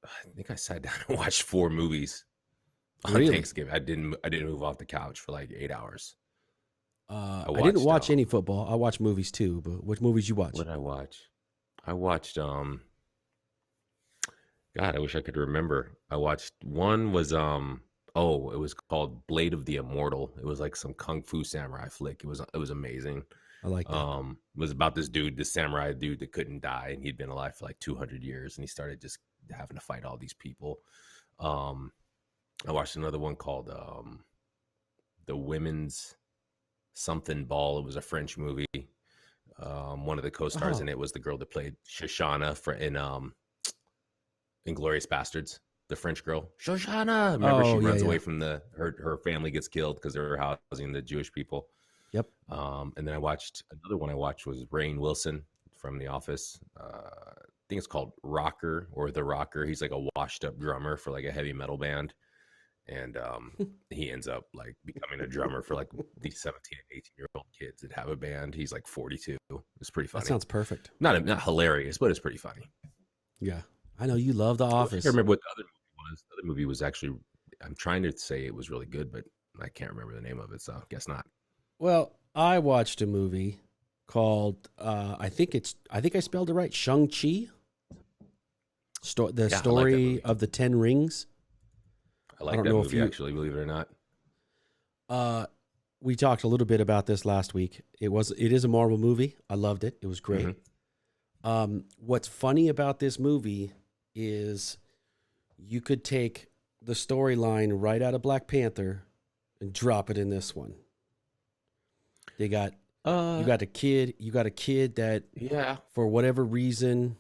I think I sat down and watched 4 movies on Really? Thanksgiving. I didn't move off the couch for like 8 hours. I I didn't watched watch any football. I watch movies too, but which movies you watch? what did I watch? I watched God, I wish I could remember. I watched one was oh, it was called Blade of the Immortal. It was like some kung fu samurai flick. It was amazing. I like that. It was about this dude, this samurai dude that couldn't die, and he'd been alive for like 200 years, and he started just having to fight all these people. Um, I watched another one called The Women's Something Ball. It was a French movie. One of the co-stars in Oh, it was the girl that played Shoshana in Inglorious Bastards, the French girl. Shoshana. Remember, she oh yeah, runs away yeah. from her family gets killed because they're housing the Jewish people. Yep. And then I watched another one. I watched was Rainn Wilson from The Office. I think it's called Rocker or The Rocker. He's like a washed up drummer for like a heavy metal band, and he ends up like becoming a drummer for like these 17 and 18-year-old kids that have a band. He's like 42. It's pretty That funny. sounds perfect. Not hilarious, but it's pretty funny. Yeah. I know you love The I wish I could Office. remember what the other movie was. The other movie was actually, I'm trying to say it was really good, but I can't remember the name of it, so guess not. Well, I watched a movie called I think I spelled it right. Shang-Chi. The Yeah, I like that story movie. of the Ten Rings. I I like don't that know if movie, you actually, believe it or not. uh we talked a little bit about this last week. It is a Marvel movie. I loved it. It was great. Hmm. What's funny about this movie is you could take the storyline right out of Black Panther and drop it in this one. They got Uh, you got a kid that yeah. for whatever reason,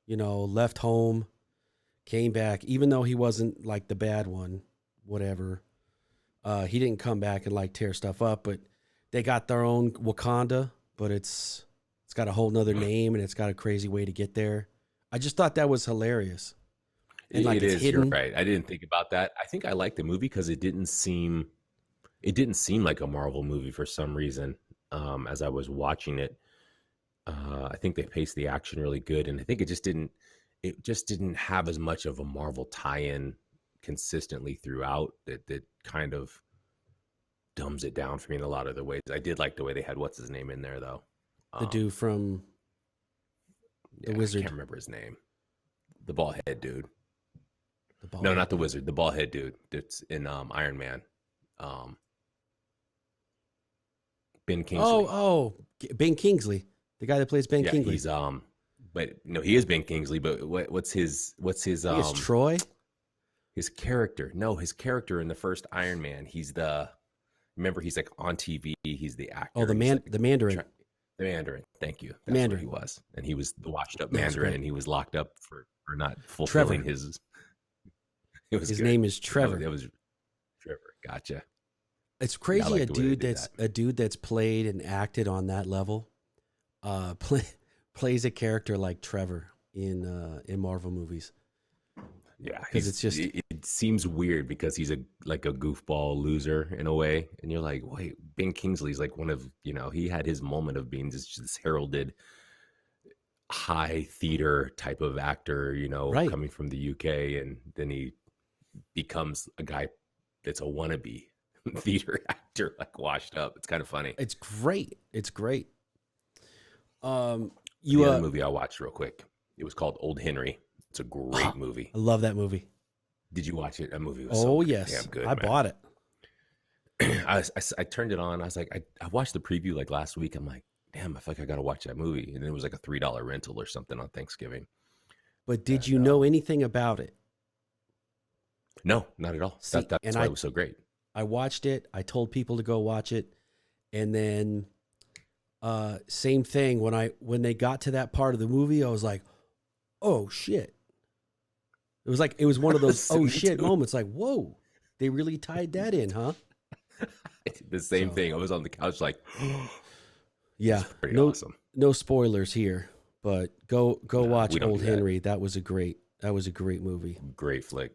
left home, came back, even though he wasn't like the bad one, whatever. He didn't come back and like tear stuff up, but they got their own Wakanda, but it's got a whole nother name and it's got a crazy way to get there. I just thought that was hilarious. And like It it's is. You're hidden. right. I didn't think about that. I think I liked the movie because it didn't seem like a Marvel movie for some reason. As I was watching it, I think they paced the action really good, and I think it just didn't have as much of a Marvel tie-in consistently throughout. That kind of dumbs it down for me in a lot of the ways. I did like the way they had what's his name in there though. The dude Um, from The yeah, I can't Wizard, remember his name. The bald head dude. the bald No, head not the dude. wizard. The bald head dude that's in Iron Man. Um, Ben Oh, Kingsley. Ben Kingsley, the guy that plays Ben Yeah, Kingsley. he's but no, he is Ben Kingsley. But I think it's Troy. his character? No, his character in the first Iron Man. Remember he's like on TV. He's the Oh, actor. He's like the Mandarin. try, the Mandarin. Thank you. That's what he Mandarin. was, and he was the washed up That was Mandarin, great. and he was locked up for not fulfilling Trevor. his. It was His good. name is Trevor. That was Trevor. Gotcha. It's Yeah, I crazy like the way they did that. a dude that's played and acted on that level, plays a character like Trevor in Marvel movies Yeah, because it's just it seems weird because he's like a goofball loser in a way, and you're like, wait, Ben Kingsley's like one of he had his moment of being just this heralded high theater type of actor, right. coming from the UK, and then he becomes a guy that's a wannabe theater actor, like washed up. It's kind of funny. It's great. It's great. The You other movie I watched real quick, it was called Old Henry. It's a great I movie. love that movie. Did you watch it? That movie was so Oh damn yes, good, I man. bought it. I turned it on. I was like, I watched the preview like last week. I'm like, damn, I feel like I got to watch that movie. And it was like a $3 rental or something on Thanksgiving. But did And you know anything about it? no, not at all. See, That's and why it was so great. I watched it. I told people to go watch it, and then same thing when they got to that part of the movie, I was like, oh shit. It was one of those oh Me shit too. moments. Like whoa, they really tied that in, huh? The same So thing. I was on the couch like, it yeah, was pretty no awesome. no spoilers here, but go No, watch we don't Old do that. Henry. That was a great movie. Great flick.